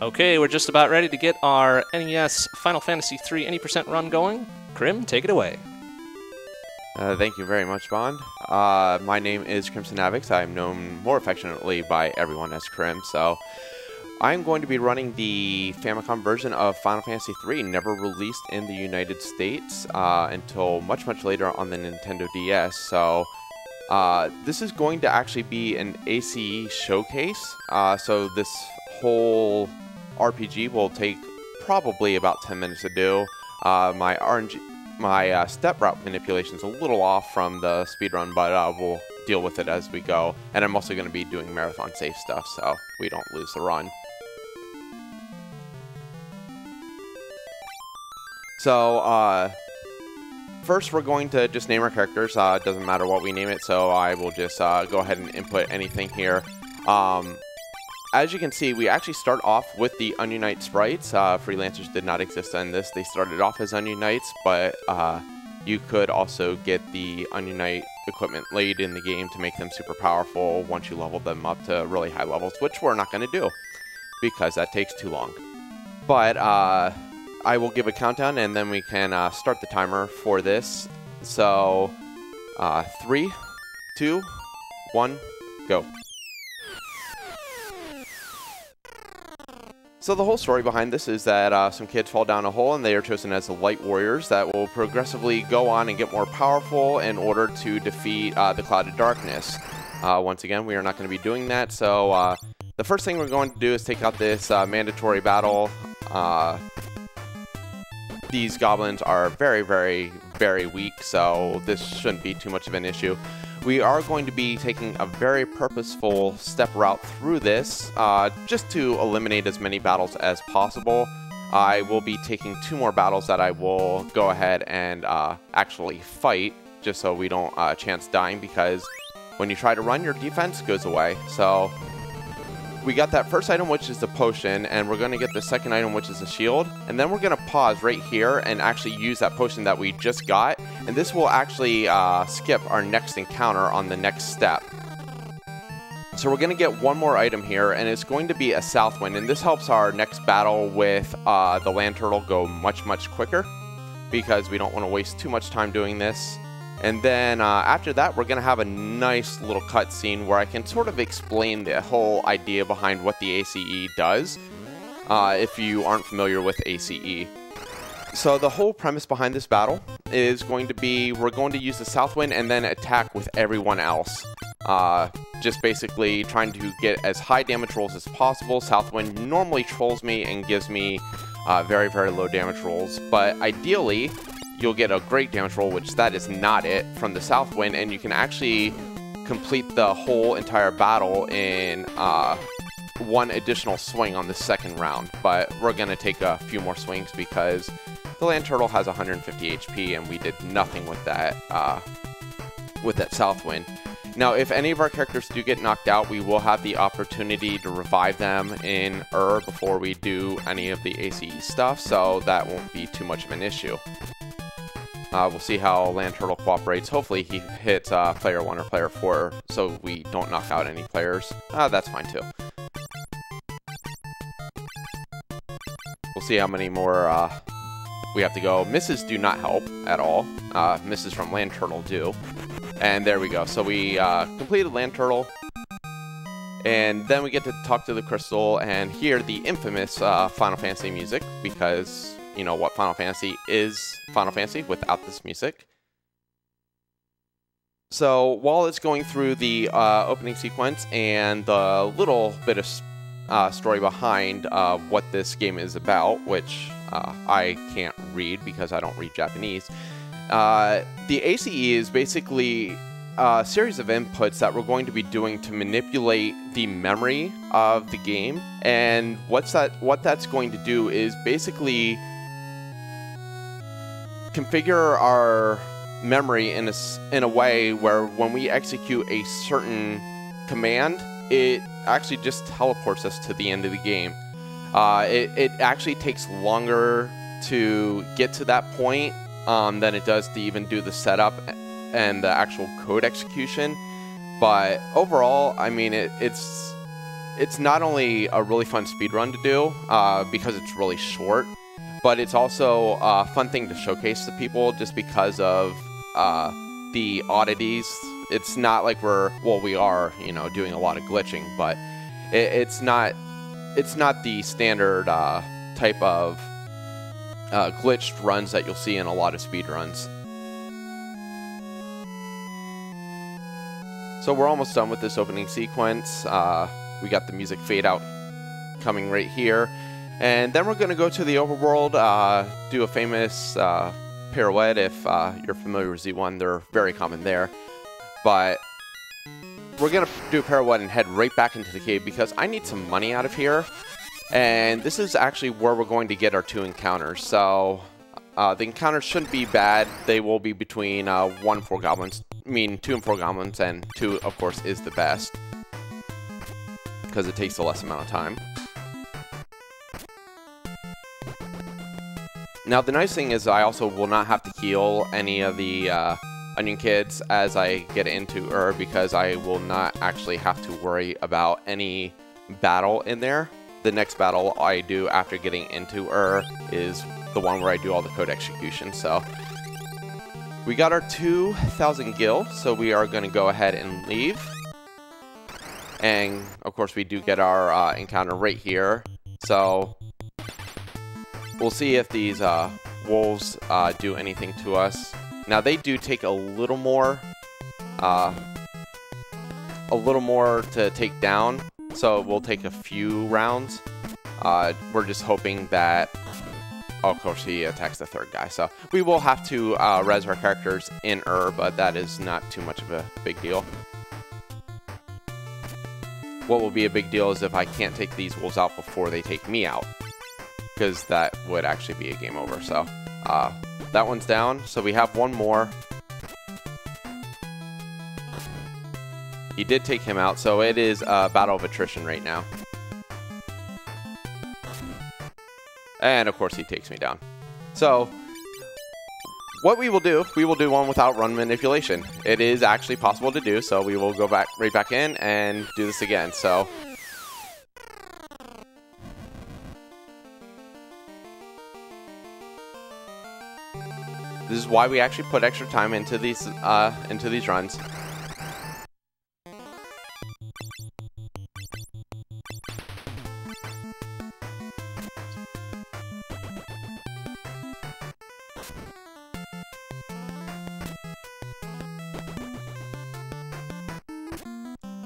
Okay, we're just about ready to get our NES Final Fantasy III any % run going. Crim, take it away. Thank you very much, Bond. My name is Crimson Avix. I'm known more affectionately by everyone as Crim, so I'm going to be running the Famicom version of Final Fantasy III, never released in the United States until much, much later on the Nintendo DS. So this is going to actually be an ACE showcase, so this whole RPG will take probably about 10 minutes to do. My step route manipulation is a little off from the speedrun, but we'll deal with it as we go. And I'm also going to be doing marathon safe stuff, so we don't lose the run. So, first we're going to just name our characters. It doesn't matter what we name it, so I will just go ahead and input anything here. As you can see, we actually start off with the Onion Knight sprites. Freelancers did not exist in this. They started off as Onion Knights, but you could also get the Onion Knight equipment laid in the game to make them super powerful once you leveled them up to really high levels, which we're not going to do because that takes too long. But I will give a countdown and then we can start the timer for this. So 3, 2, 1, go. So the whole story behind this is that some kids fall down a hole and they are chosen as the Light Warriors that will progressively go on and get more powerful in order to defeat the Cloud of Darkness. Once again, we are not going to be doing that, so the first thing we're going to do is take out this mandatory battle. These goblins are very, very, very weak, so this shouldn't be too much of an issue. We are going to be taking a very purposeful step route through this, just to eliminate as many battles as possible. I will be taking 2 more battles that I will go ahead and actually fight, just so we don't chance dying, because when you try to run, your defense goes away. So we got that first item, which is the potion, and we're going to get the second item, which is a shield. And then we're going to pause right here and actually use that potion that we just got. And this will actually skip our next encounter on the next step. So we're going to get one more item here, and it's going to be a South Wind. And this helps our next battle with the Land Turtle go much, much quicker, because we don't want to waste too much time doing this. And then after that, we're going to have a nice little cutscene where I can sort of explain the whole idea behind what the ACE does, if you aren't familiar with ACE. So the whole premise behind this battle is going to be, we're going to use the South Wind and then attack with everyone else. Just basically trying to get as high damage rolls as possible. South Wind normally trolls me and gives me very, very low damage rolls, but ideally you'll get a great damage roll, which that is not it, from the South Wind, and you can actually complete the whole entire battle in one additional swing on the second round. But we're going to take a few more swings because the Land Turtle has 150 HP, and we did nothing with that South Wind. Now, if any of our characters do get knocked out, we will have the opportunity to revive them in before we do any of the ACE stuff, so that won't be too much of an issue. We'll see how Land Turtle cooperates. Hopefully he hits player 1 or player 4 so we don't knock out any players. That's fine too. We'll see how many more we have to go. Misses do not help at all. Misses from Land Turtle do. And there we go. So we completed Land Turtle. And then we get to talk to the Crystal and hear the infamous Final Fantasy music, because you know what Final Fantasy is Final Fantasy without this music. So while it's going through the opening sequence and the little bit of story behind what this game is about, which I can't read because I don't read Japanese, the ACE is basically a series of inputs that we're going to be doing to manipulate the memory of the game. And what that's going to do is basically configure our memory in a way where when we execute a certain command, it actually just teleports us to the end of the game. It actually takes longer to get to that point than it does to even do the setup and the actual code execution. But overall, I mean, it's it's not only a really fun speedrun to do, because it's really short, but it's also a fun thing to showcase to people just because of the oddities. It's not like we are, you know, doing a lot of glitching, but it's not the standard type of glitched runs that you'll see in a lot of speedruns. So we're almost done with this opening sequence. We got the music fade out coming right here. And then we're going to go to the overworld, do a famous pirouette. If you're familiar with Z1, they're very common there. But we're going to do a pirouette and head right back into the cave because I need some money out of here. And this is actually where we're going to get our 2 encounters. So the encounters shouldn't be bad. They will be between 1 and 4 goblins. I mean, 2 and 4 goblins, and 2, of course, is the best because it takes the less amount of time. Now, the nice thing is I also will not have to heal any of the Onion Kids as I get into because I will not actually have to worry about any battle in there. The next battle I do after getting into is the one where I do all the code execution. So we got our 2,000 gil, so we are going to go ahead and leave. And of course we do get our encounter right here. So we'll see if these wolves do anything to us. Now they do take a little more to take down, so we'll take a few rounds. We're just hoping that, oh, of course he attacks the 3rd guy, so we will have to res our characters in but that is not too much of a big deal. What will be a big deal is if I can't take these wolves out before they take me out, because that would actually be a game over. So that one's down, so we have 1 more. He did take him out, so it is a battle of attrition right now. And of course he takes me down. So what we will do one without run manipulation. It is actually possible to do, so we will go right back in and do this again. So this is why we actually put extra time into these runs.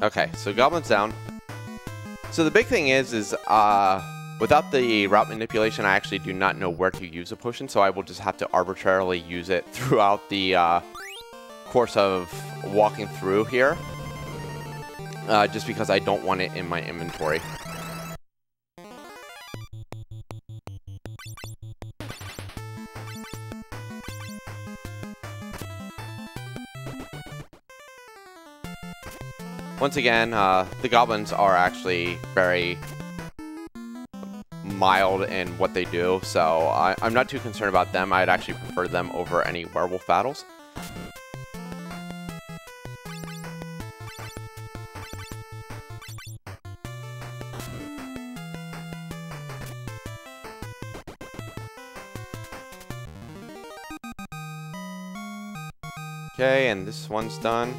Okay, so goblins down. So the big thing is without the route manipulation, I actually do not know where to use a potion, so I will just have to arbitrarily use it throughout the course of walking through here, just because I don't want it in my inventory. Once again, the goblins are actually very mild in what they do, so I'm not too concerned about them. I'd actually prefer them over any werewolf battles. Okay, and this one's done.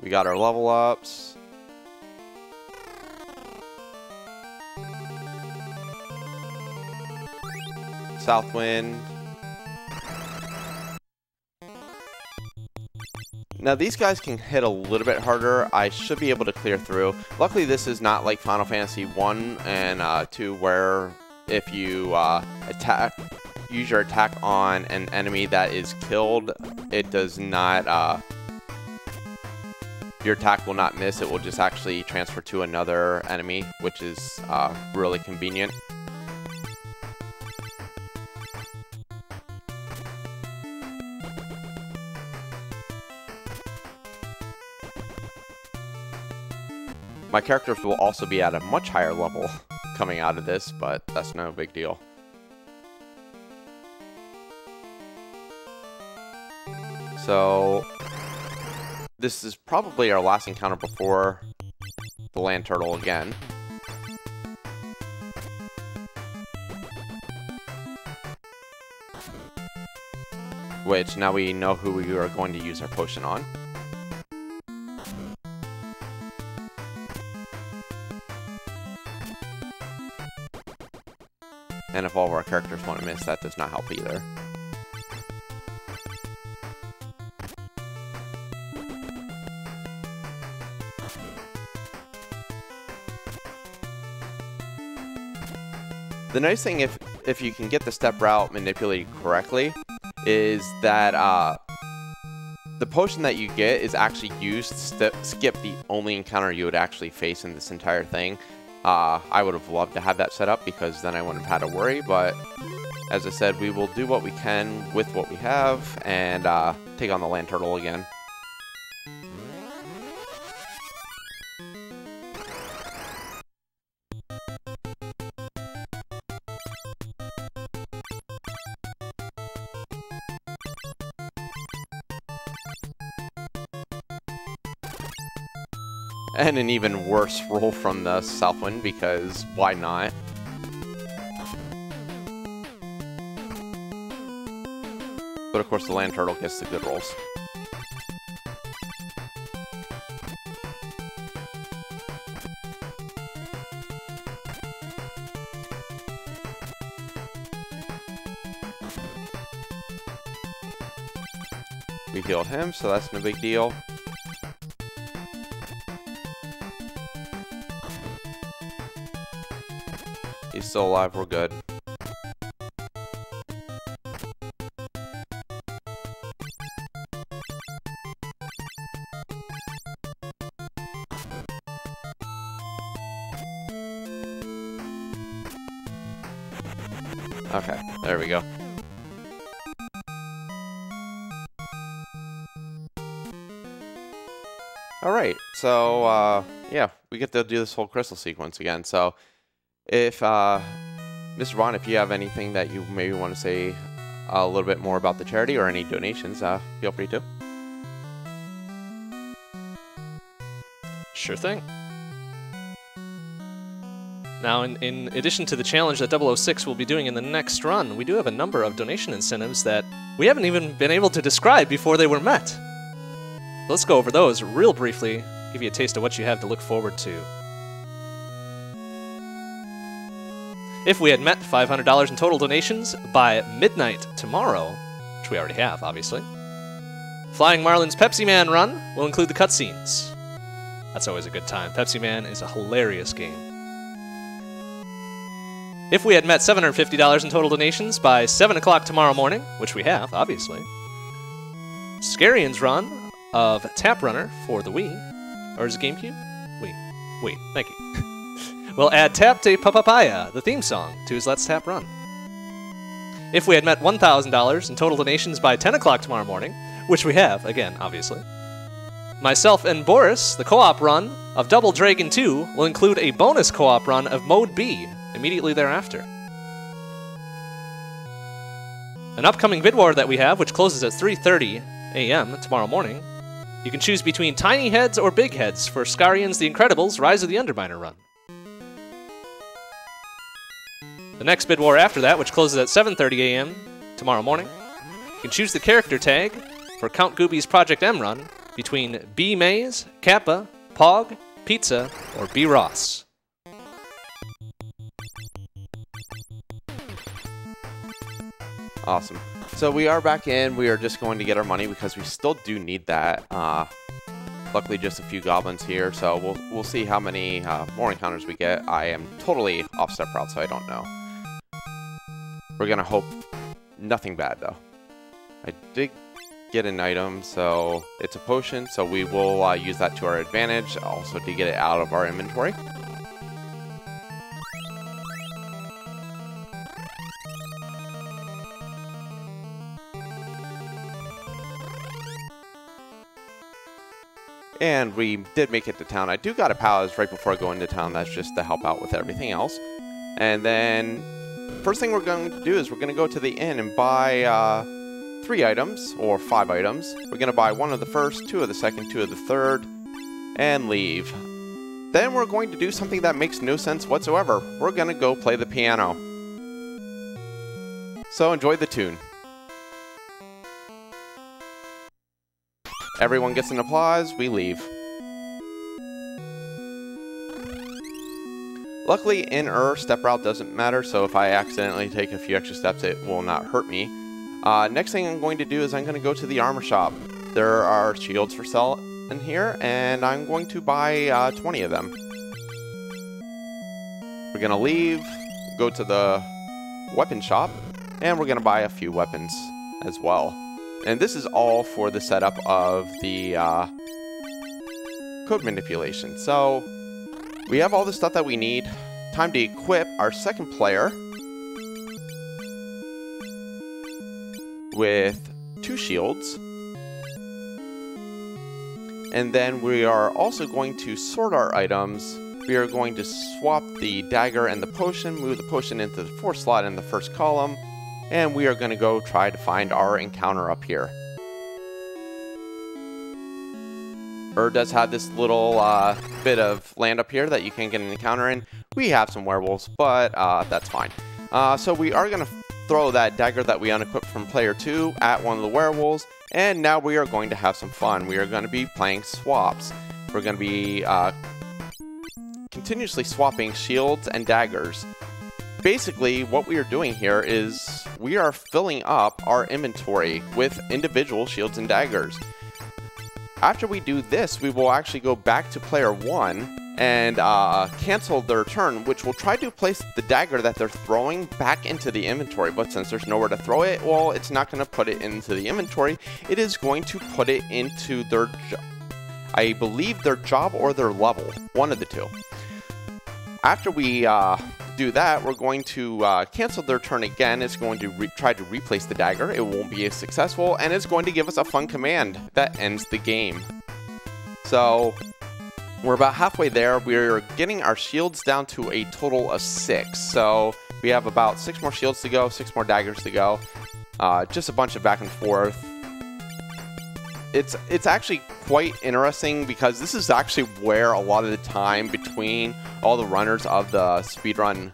We got our level ups. Southwind. Now these guys can hit a little bit harder. I should be able to clear through. Luckily this is not like Final Fantasy 1 and 2 where if you use your attack on an enemy that is killed, it does not your attack will not miss. It will just actually transfer to another enemy, which is really convenient. My characters will also be at a much higher level coming out of this, but that's no big deal. So this is probably our last encounter before the land turtle again. Which, now we know who we are going to use our potion on. And if all of our characters want to miss, that does not help either. The nice thing, if you can get the step route manipulated correctly, is that the potion that you get is actually used to skip the only encounter you would actually face in this entire thing. I would have loved to have that set up because then I wouldn't have had to worry, but as I said, we will do what we can with what we have and take on the land turtle again. And an even worse roll from the Southwind, because why not? But of course the land turtle gets the good rolls. We healed him, so that's no big deal. He's still alive, we're good. Okay, there we go. Alright, so, yeah, we get to do this whole crystal sequence again, so if, Mr. Vaughn, if you have anything that you maybe want to say a little bit more about the charity or any donations, feel free to. Sure thing. Now, in addition to the challenge that 006 will be doing in the next run, we do have a number of donation incentives that we haven't even been able to describe before they were met. Let's go over those real briefly, give you a taste of what you have to look forward to. If we had met $500 in total donations by midnight tomorrow, which we already have, obviously, Flying Marlin's Pepsi Man run will include the cutscenes. That's always a good time. Pepsi Man is a hilarious game. If we had met $750 in total donations by 7 o'clock tomorrow morning, which we have, obviously, Scarian's run of Tap Runner for the Wii, or is it GameCube? Wii, thank you. We'll add Tap de Papaya, the theme song, to his Let's Tap run. If we had met $1,000 in total donations by 10 o'clock tomorrow morning, which we have, again, obviously, myself and Boris, the co-op run of Double Dragon 2, will include a bonus co-op run of Mode B immediately thereafter. An upcoming vid war that we have, which closes at 3:30 a.m. tomorrow morning, you can choose between Tiny Heads or Big Heads for Scarian's The Incredibles Rise of the Underminer run. The next bid war after that, which closes at 7:30 a.m. tomorrow morning, you can choose the character tag for Count Gooby's Project M run between B. Mays, Kappa, Pog, Pizza, or B. Ross. Awesome. So we are back in. We are just going to get our money because we still do need that. Luckily, just a few goblins here, so we'll see how many more encounters we get. I am totally off step route, so I don't know. We're gonna hope nothing bad, though. I did get an item, so it's a potion, so we will use that to our advantage, also to get it out of our inventory. And we did make it to town. I do got a palace right before I go into town. That's just to help out with everything else. And then, first thing we're going to do is we're going to go to the inn and buy 3 items, or 5 items. We're going to buy 1 of the first, 2 of the second, 2 of the third, and leave. then we're going to do something that makes no sense whatsoever. We're going to go play the piano. So enjoy the tune. Everyone gets an applause, we leave. Luckily, in step route doesn't matter, so if I accidentally take a few extra steps, it will not hurt me. Next thing I'm going to do is I'm going to go to the armor shop. There are shields for sale in here, and I'm going to buy 20 of them. We're going to leave, go to the weapon shop, and we're going to buy a few weapons as well. And this is all for the setup of the code manipulation. So we have all the stuff that we need. Time to equip our second player with 2 shields. And then we are also going to sort our items. We are going to swap the dagger and the potion, move the potion into the 4th slot in the first column, and we are going to go try to find our encounter up here. Does have this little bit of land up here that you can get an encounter in. We have some werewolves, but that's fine. So we are going to throw that dagger that we unequipped from player 2 at one of the werewolves, and now we are going to have some fun. We are going to be playing swaps. We're going to be continuously swapping shields and daggers. Basically, what we are doing here is we are filling up our inventory with individual shields and daggers. After we do this, we will actually go back to player 1 and cancel their turn, which will try to place the dagger that they're throwing back into the inventory. But since there's nowhere to throw it, well, it's not going to put it into the inventory. It is going to put it into their, I believe, their job or their level, one of the two. After we do that, we're going to cancel their turn again. It's going to try to replace the dagger. It won't be as successful, and it's going to give us a fun command that ends the game. So we're about halfway there. We're getting our shields down to a total of 6. So we have about 6 more shields to go, 6 more daggers to go. Just a bunch of back and forth. It's actually quite interesting because this is actually where a lot of the time between all the runners of the speedrun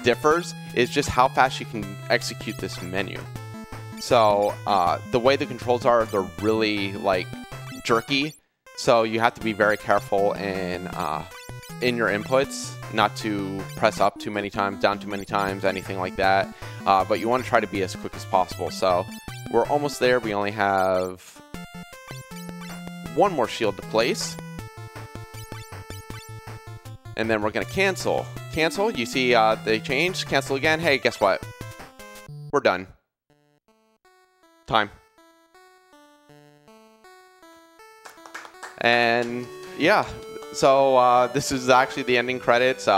differs, is just how fast you can execute this menu. So the way the controls are, they're really like jerky, so you have to be very careful in your inputs, not to press up too many times, down too many times, anything like that. But you want to try to be as quick as possible. So we're almost there. We only have 1 more shield to place. And then we're going to cancel. Cancel. You see they changed. Cancel again. Hey, guess what? We're done. Time. And yeah, so this is actually the ending credits.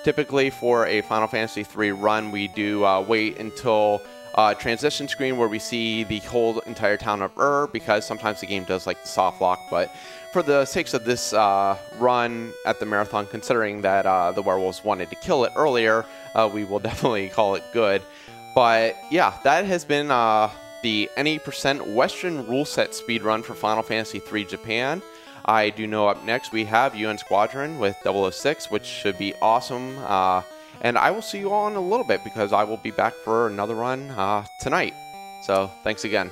Typically for a Final Fantasy III run, we do wait until transition screen where we see the whole entire town of because sometimes the game does like the soft lock, but for the sakes of this run at the marathon, considering that the werewolves wanted to kill it earlier, we will definitely call it good. But yeah, that has been the NE% Western rule set speedrun for Final Fantasy III Japan. I do know up next we have UN Squadron with 006, which should be awesome. And I will see you all in a little bit because I will be back for another run tonight. So thanks again.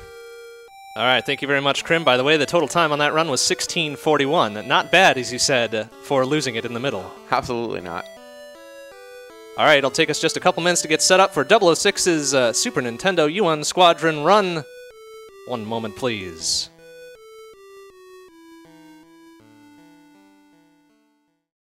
All right, thank you very much, Crim. By the way, the total time on that run was 16:41. Not bad, as you said, for losing it in the middle. Absolutely not. All right, it'll take us just a couple minutes to get set up for 006's Super Nintendo UN Squadron run. One moment, please.